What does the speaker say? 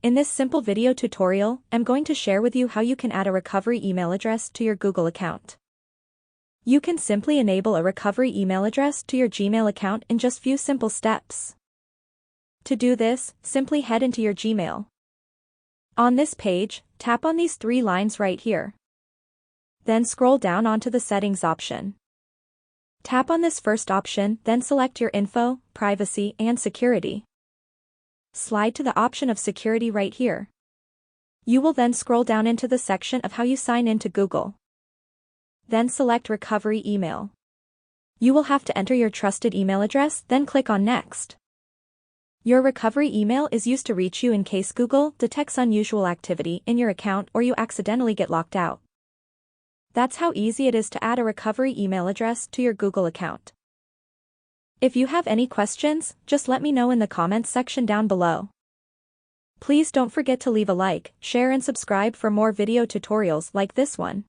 In this simple video tutorial, I'm going to share with you how you can add a recovery email address to your Google account. You can simply enable a recovery email address to your Gmail account in just few simple steps. To do this, simply head into your Gmail. On this page, tap on these three lines right here. Then scroll down onto the Settings option. Tap on this first option, then select your Info, Privacy, and Security. Slide to the option of Security right here. You will then scroll down into the section of how you sign in to Google. Then select Recovery Email. You will have to enter your trusted email address, then click on Next. Your recovery email is used to reach you in case Google detects unusual activity in your account or you accidentally get locked out. That's how easy it is to add a recovery email address to your Google account. If you have any questions, just let me know in the comments section down below. Please don't forget to leave a like, share and subscribe for more video tutorials like this one.